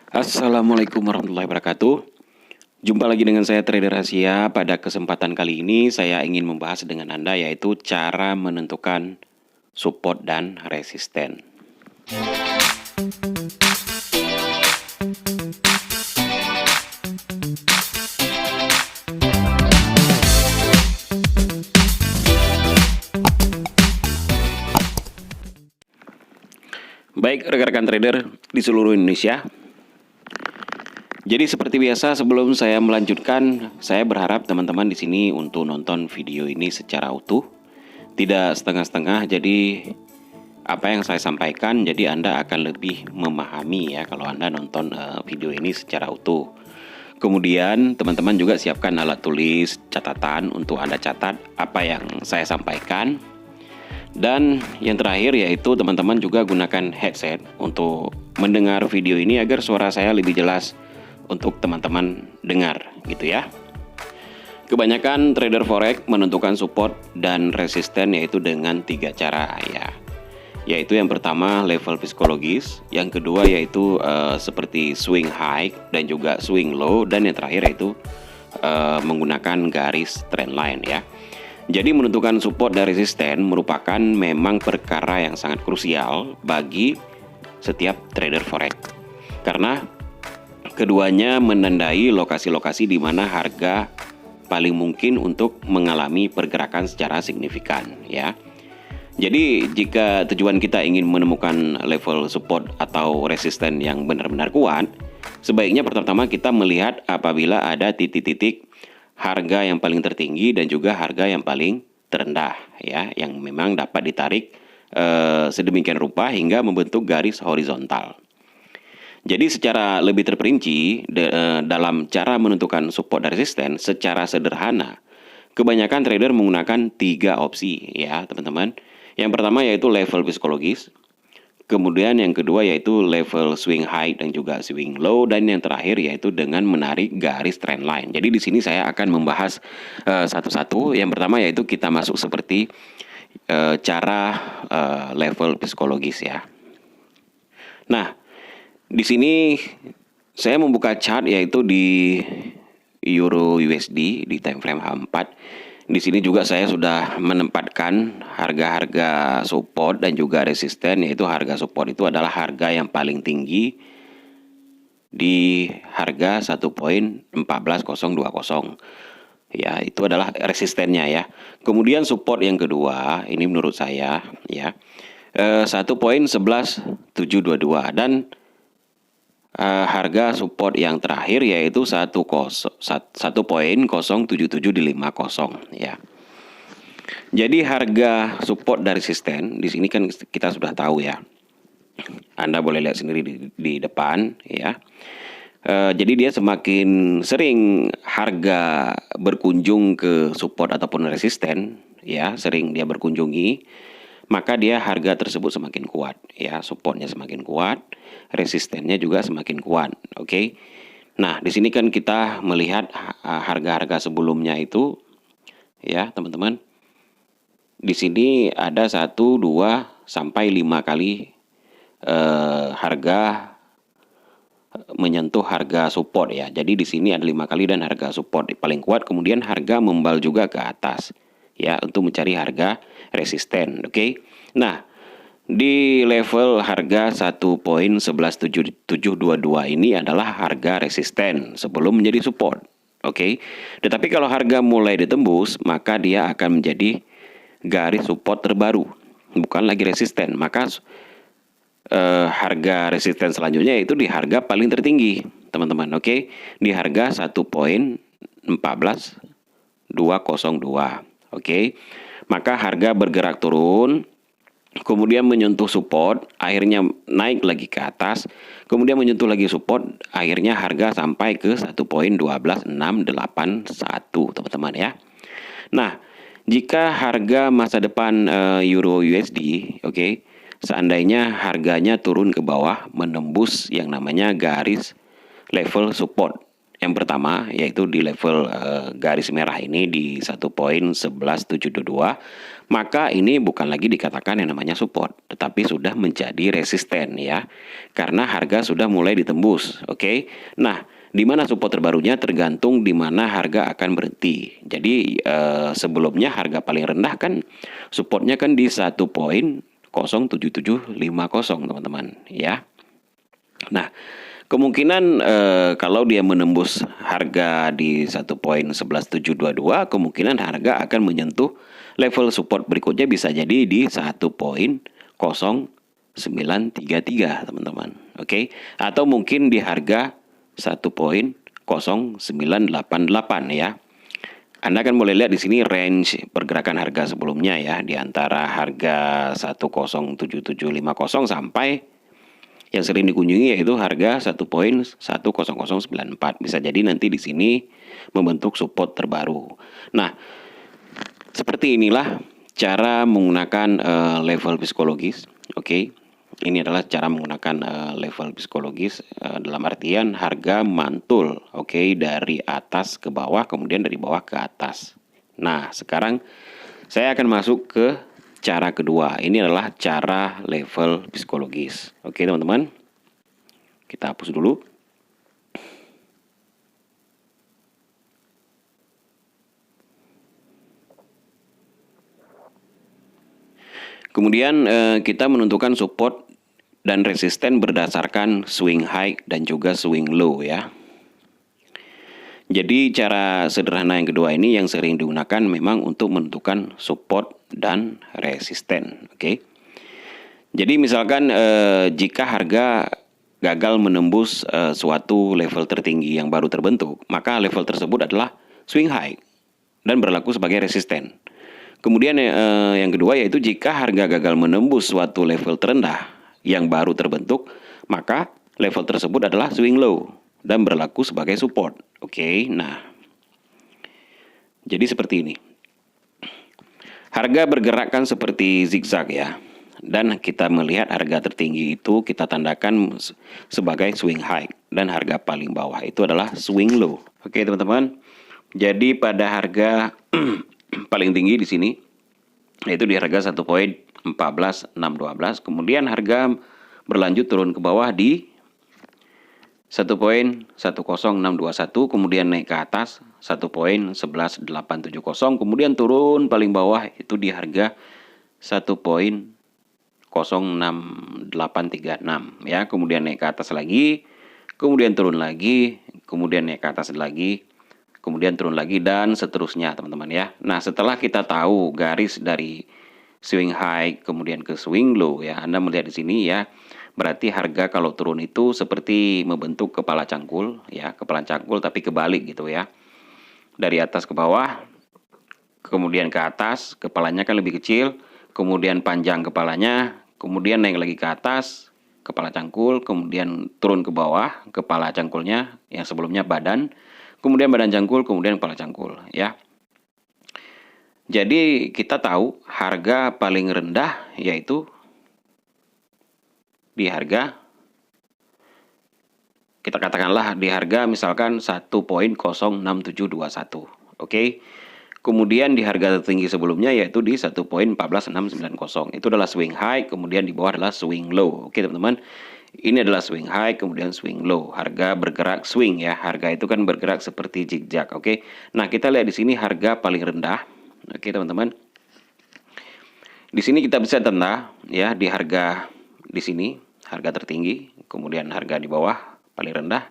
Assalamualaikum warahmatullahi wabarakatuh. Jumpa lagi dengan saya Trader Asia. Pada kesempatan kali ini saya ingin membahas dengan Anda yaitu cara menentukan support dan resisten. Baik rekan-rekan trader di seluruh Indonesia. Jadi seperti biasa sebelum saya melanjutkan, saya berharap teman-teman di sini untuk nonton video ini secara utuh, tidak setengah-setengah. Jadi apa yang saya sampaikan jadi Anda akan lebih memahami ya kalau Anda nonton video ini secara utuh. Kemudian teman-teman juga siapkan alat tulis catatan untuk Anda catat apa yang saya sampaikan. Dan yang terakhir yaitu teman-teman juga gunakan headset untuk mendengar video ini agar suara saya lebih jelas untuk teman-teman dengar gitu ya. Kebanyakan trader forex menentukan support dan resisten yaitu dengan 3 cara ya. Yaitu yang pertama level psikologis, yang kedua yaitu seperti swing high dan juga swing low, dan yang terakhir yaitu menggunakan garis trendline ya. Jadi menentukan support dan resisten merupakan memang perkara yang sangat krusial bagi setiap trader forex. Karena keduanya menandai lokasi-lokasi di mana harga paling mungkin untuk mengalami pergerakan secara signifikan ya. Jadi jika tujuan kita ingin menemukan level support atau resisten yang benar-benar kuat, sebaiknya pertama-tama kita melihat apabila ada titik-titik harga yang paling tertinggi dan juga harga yang paling terendah ya, yang memang dapat ditarik sedemikian rupa hingga membentuk garis horizontal. Jadi secara lebih terperinci dalam cara menentukan support dan resisten secara sederhana, kebanyakan trader menggunakan 3 opsi ya teman-teman. Yang pertama yaitu level psikologis, kemudian yang kedua yaitu level swing high dan juga swing low, dan yang terakhir yaitu dengan menarik garis trendline. Jadi di sini saya akan membahas satu-satu. Yang pertama yaitu kita masuk seperti cara level psikologis ya. Nah, di sini saya membuka chart yaitu di Euro USD di time frame H4. Di sini juga saya sudah menempatkan harga-harga support dan juga resisten, yaitu harga support itu adalah harga yang paling tinggi di harga 1.14020. Ya, itu adalah resistennya ya. Kemudian support yang kedua, ini menurut saya ya, 1.11722, dan harga support yang terakhir yaitu 1.07750 ya. Jadi harga support dari resisten di sini kan kita sudah tahu ya. Anda boleh lihat sendiri di depan ya. Jadi dia semakin sering harga berkunjung ke support ataupun resisten ya, sering dia berkunjungi, maka dia harga tersebut semakin kuat ya, supportnya semakin kuat, resistennya juga semakin kuat. Oke. Nah, di sini kan kita melihat harga-harga sebelumnya itu ya, teman-teman. Di sini ada 1, 2 sampai 5 kali harga menyentuh harga support ya. Jadi di sini ada 5 kali dan harga support paling kuat, kemudian harga membal juga ke atas ya untuk mencari harga resisten. Oke. Nah, di level harga 1.11722 ini adalah harga resisten sebelum menjadi support. Oke. Tetapi kalau harga mulai ditembus, maka dia akan menjadi garis support terbaru, bukan lagi resisten. Maka harga resisten selanjutnya itu di harga paling tertinggi, teman-teman. Oke. Di harga 1.14202. Oke. Maka harga bergerak turun, kemudian menyentuh support, akhirnya naik lagi ke atas, kemudian menyentuh lagi support, akhirnya harga sampai ke 1.12681, teman-teman ya. Nah, jika harga masa depan Euro USD, oke, seandainya harganya turun ke bawah menembus yang namanya garis level support yang pertama yaitu di level garis merah ini di 1.11722, maka ini bukan lagi dikatakan yang namanya support, tetapi sudah menjadi resisten ya, karena harga sudah mulai ditembus. Oke. Nah, di mana support terbarunya tergantung di mana harga akan berhenti. Jadi sebelumnya harga paling rendah kan supportnya kan di 1.07750 teman-teman ya. Nah, kemungkinan kalau dia menembus harga di 1.11722, kemungkinan harga akan menyentuh level support berikutnya bisa jadi di 1.0933 teman-teman. Oke, atau mungkin di harga 1.0988 ya. Anda kan boleh lihat di sini range pergerakan harga sebelumnya ya, di antara harga 1.07750 sampai yang sering dikunjungi yaitu harga 1.10094. Bisa jadi nanti di sini membentuk support terbaru. Nah, seperti inilah cara menggunakan level psikologis. Oke. Ini adalah cara menggunakan level psikologis dalam artian harga mantul, oke, dari atas ke bawah, kemudian dari bawah ke atas. Nah, sekarang saya akan masuk ke cara kedua. Ini adalah cara level psikologis. Oke, teman-teman. Kita hapus dulu. Kemudian kita menentukan support dan resisten berdasarkan swing high dan juga swing low ya. Jadi cara sederhana yang kedua ini yang sering digunakan memang untuk menentukan support dan resisten. Oke. Jadi misalkan jika harga gagal menembus suatu level tertinggi yang baru terbentuk, maka level tersebut adalah swing high dan berlaku sebagai resisten. Kemudian yang kedua yaitu jika harga gagal menembus suatu level terendah yang baru terbentuk, maka level tersebut adalah swing low dan berlaku sebagai support. Oke, nah. Jadi seperti ini. Harga bergerakkan seperti zigzag ya. Dan kita melihat harga tertinggi itu kita tandakan sebagai swing high dan harga paling bawah itu adalah swing low. Oke, teman-teman. Jadi pada harga paling tinggi di sini yaitu di harga 1.14612, kemudian harga berlanjut turun ke bawah di 1.10621, kemudian naik ke atas 1.11870, kemudian turun paling bawah itu di harga 1.06836 ya, kemudian naik ke atas lagi, kemudian turun lagi, kemudian naik ke atas lagi, kemudian turun lagi, dan seterusnya teman-teman ya. Nah, setelah kita tahu garis dari swing high kemudian ke swing low ya, Anda melihat di sini ya, berarti harga kalau turun itu seperti membentuk kepala cangkul ya, kepala cangkul tapi kebalik gitu ya. Dari atas ke bawah, kemudian ke atas, kepalanya kan lebih kecil, kemudian panjang kepalanya, kemudian naik lagi ke atas, kepala cangkul, kemudian turun ke bawah, kepala cangkulnya yang sebelumnya badan, kemudian badan cangkul, kemudian kepala cangkul ya. Jadi kita tahu harga paling rendah yaitu di harga, kita katakanlah di harga misalkan 1.06721. Oke. Kemudian di harga tertinggi sebelumnya yaitu di 1.14690. Itu adalah swing high, kemudian di bawah adalah swing low. Oke, teman-teman. Ini adalah swing high, kemudian swing low. Harga bergerak swing ya. Harga itu kan bergerak seperti zigzag. Oke. Nah, kita lihat di sini harga paling rendah. Oke, teman-teman. Di sini kita bisa tanda ya, di harga di sini harga tertinggi, kemudian harga di bawah paling rendah,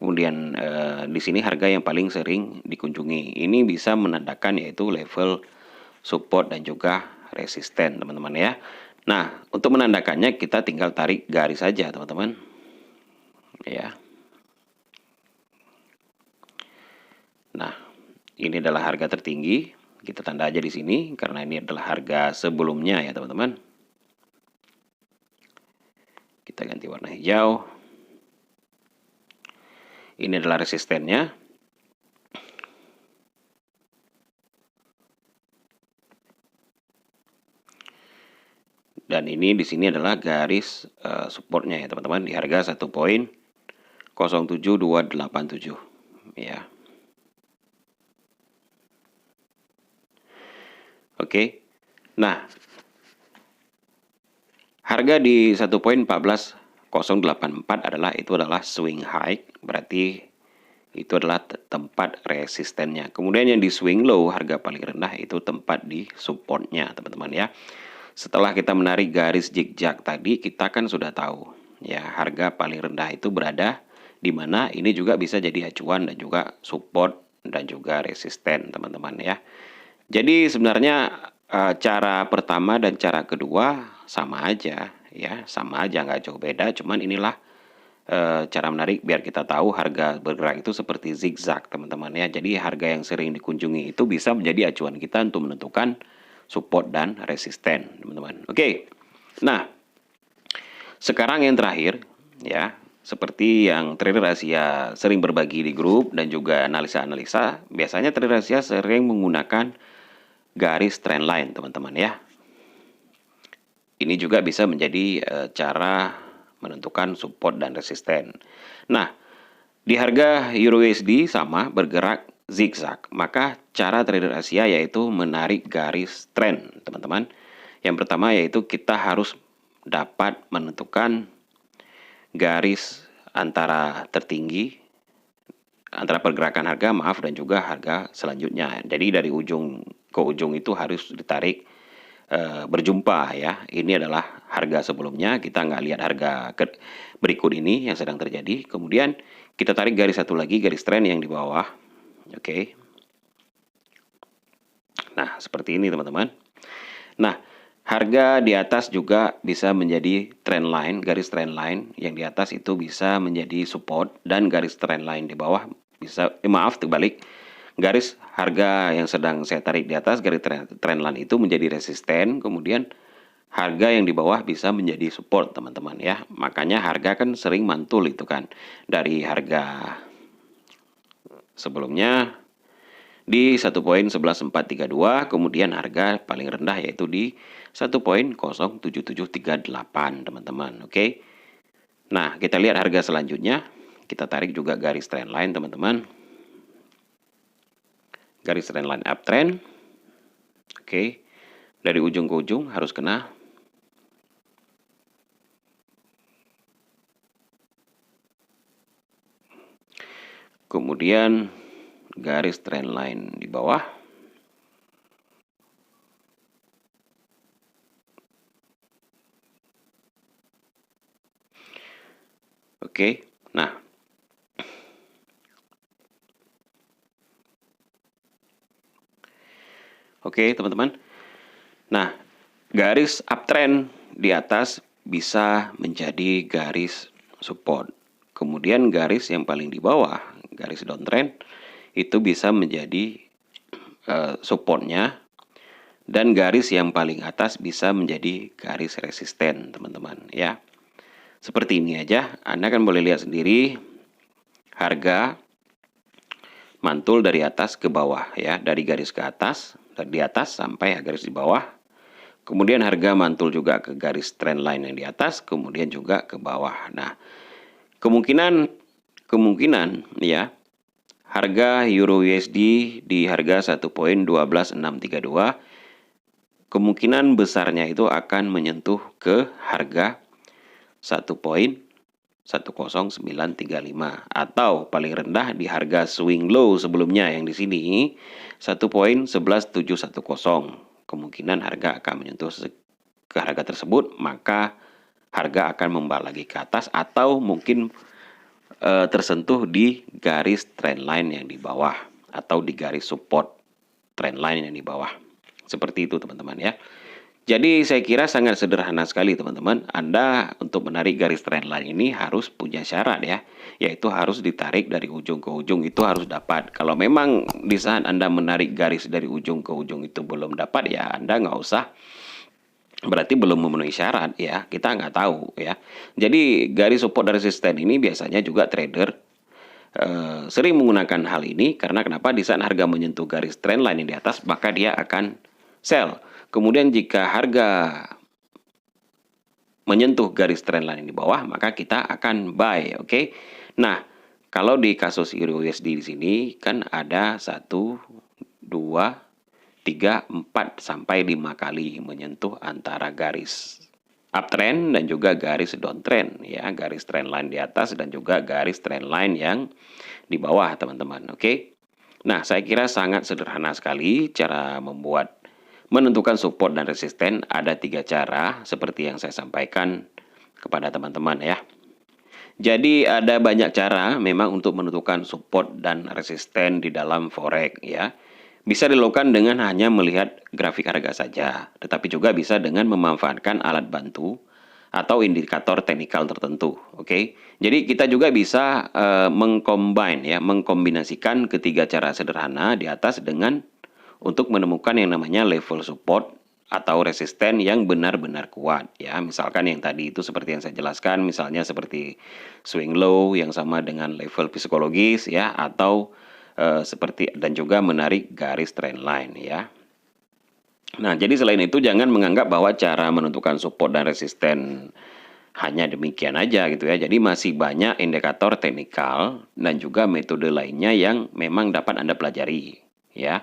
kemudian di sini harga yang paling sering dikunjungi. Ini bisa menandakan yaitu level support dan juga resisten, teman-teman ya. Nah, untuk menandakannya kita tinggal tarik garis saja, teman-teman. Ya. Nah, ini adalah harga tertinggi. Kita tanda aja di sini karena ini adalah harga sebelumnya ya, teman-teman. Kita ganti warna hijau. Ini adalah resistennya. Dan ini di sini adalah garis supportnya ya, teman-teman, di harga 1.07287. ya. Oke. Nah, harga di 1.14084 adalah swing high, berarti itu adalah tempat resistennya. Kemudian yang di swing low, harga paling rendah itu tempat di supportnya, teman-teman ya. Setelah kita menarik garis zigzag tadi, kita kan sudah tahu ya harga paling rendah itu berada di mana. Ini juga bisa jadi acuan dan juga support dan juga resisten, teman-teman ya. Jadi sebenarnya cara pertama dan cara kedua sama aja ya, sama aja nggak jauh beda. Cuman inilah cara menarik biar kita tahu harga bergerak itu seperti zigzag, teman-teman ya. Jadi harga yang sering dikunjungi itu bisa menjadi acuan kita untuk menentukan support dan resisten, teman-teman. Oke. Nah, sekarang yang terakhir ya, seperti yang trader Asia sering berbagi di grup dan juga analisa-analisa, biasanya trader Asia sering menggunakan garis trendline, teman-teman ya. Ini juga bisa menjadi cara menentukan support dan resisten. Nah, di harga Euro USD sama bergerak zigzag. Maka cara trader Asia yaitu menarik garis trend, teman-teman. Yang pertama yaitu kita harus dapat menentukan garis antara tertinggi, antara pergerakan harga, dan juga harga selanjutnya. Jadi dari ujung ke ujung itu harus ditarik berjumpa ya. Ini adalah harga sebelumnya, kita nggak lihat harga berikut ini yang sedang terjadi. Kemudian kita tarik garis satu lagi, garis trend yang di bawah. Oke. Nah, seperti ini teman-teman. Nah, harga di atas juga bisa menjadi trend line, garis trend line yang di atas itu bisa menjadi support, dan garis trend line di bawah bisa, terbalik. Garis harga yang sedang saya tarik di atas, garis trend line itu menjadi resisten, kemudian harga yang di bawah bisa menjadi support, teman-teman ya. Makanya harga kan sering mantul itu kan dari harga sebelumnya di 1.11432, kemudian harga paling rendah yaitu di 1.07738, teman-teman. Oke. Nah, kita lihat harga selanjutnya. Kita tarik juga garis trend line, teman-teman. Garis trend line uptrend. Oke. Dari ujung ke ujung harus kena. Kemudian garis trend line di bawah. Oke. Nah, oke, teman-teman. Nah, garis uptrend di atas bisa menjadi garis support. Kemudian garis yang paling di bawah, garis downtrend, itu bisa menjadi supportnya. Dan garis yang paling atas bisa menjadi garis resisten, teman-teman ya. Seperti ini aja, Anda kan boleh lihat sendiri harga mantul dari atas ke bawah ya, dari garis ke atas, dari atas sampai garis di bawah. Kemudian harga mantul juga ke garis trend line yang di atas, kemudian juga ke bawah. Nah, kemungkinan ya, harga Euro USD di harga 1.12632, kemungkinan besarnya itu akan menyentuh ke harga 1.10935, atau paling rendah di harga swing low sebelumnya yang di sini 1.11710. Kemungkinan harga akan menyentuh ke harga tersebut, maka harga akan membalik lagi ke atas atau mungkin tersentuh di garis trend line yang di bawah atau di garis support trend line yang di bawah. Seperti itu, teman-teman ya. Jadi saya kira sangat sederhana sekali, teman-teman. Anda untuk menarik garis trend line ini harus punya syarat ya, yaitu harus ditarik dari ujung ke ujung, itu harus dapat. Kalau memang di saat Anda menarik garis dari ujung ke ujung itu belum dapat, ya Anda nggak usah, berarti belum memenuhi syarat ya, kita nggak tahu ya. Jadi garis support dan resisten ini biasanya juga trader sering menggunakan hal ini karena kenapa? Di saat harga menyentuh garis trend line yang di atas, maka dia akan sell. Kemudian jika harga menyentuh garis trend line di bawah, maka kita akan buy, oke? Nah, kalau di kasus Euro USD di sini kan ada 1, 2, 3, 4 sampai 5 kali menyentuh antara garis uptrend dan juga garis downtrend ya, garis trend line di atas dan juga garis trend line yang di bawah teman-teman. Oke. Nah, saya kira sangat sederhana sekali cara menentukan support dan resisten. Ada 3 cara seperti yang saya sampaikan kepada teman-teman ya. Jadi ada banyak cara memang untuk menentukan support dan resisten di dalam forex ya. Bisa dilakukan dengan hanya melihat grafik harga saja, tetapi juga bisa dengan memanfaatkan alat bantu atau indikator teknikal tertentu. Oke. Jadi kita juga bisa mengkombinasikan ketiga cara sederhana di atas dengan untuk menemukan yang namanya level support atau resisten yang benar-benar kuat ya. Misalkan yang tadi itu seperti yang saya jelaskan, misalnya seperti swing low yang sama dengan level psikologis ya, atau seperti dan juga menarik garis trend line ya. Nah, jadi selain itu jangan menganggap bahwa cara menentukan support dan resisten hanya demikian aja gitu ya. Jadi masih banyak indikator teknikal dan juga metode lainnya yang memang dapat Anda pelajari ya.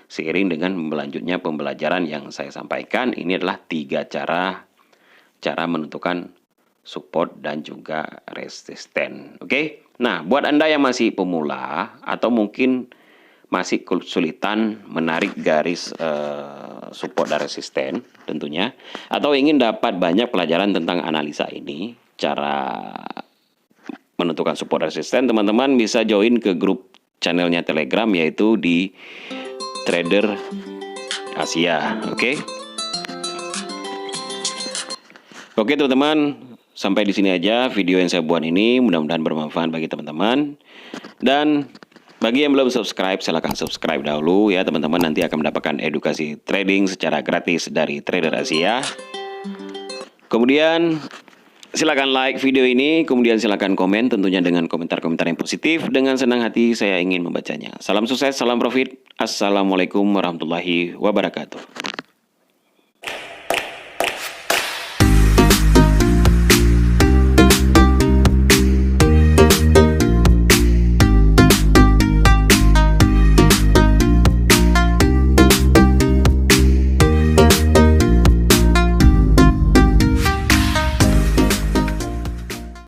Seiring dengan berlanjutnya pembelajaran yang saya sampaikan, ini adalah 3 cara menentukan support dan juga resisten. Oke. Nah, buat Anda yang masih pemula atau mungkin masih kesulitan menarik garis support dan resisten tentunya, atau ingin dapat banyak pelajaran tentang analisa ini, cara menentukan support dan resisten, teman-teman bisa join ke grup channelnya Telegram yaitu di Trader Asia. Oke. Oke teman-teman, sampai di sini aja video yang saya buat ini. Mudah-mudahan bermanfaat bagi teman-teman. Dan bagi yang belum subscribe, silahkan subscribe dahulu ya teman-teman. Nanti akan mendapatkan edukasi trading secara gratis dari Trader Asia. Kemudian silakan like video ini, kemudian silakan komen tentunya dengan komentar-komentar yang positif. Dengan senang hati saya ingin membacanya. Salam sukses, salam profit. Assalamualaikum warahmatullahi wabarakatuh.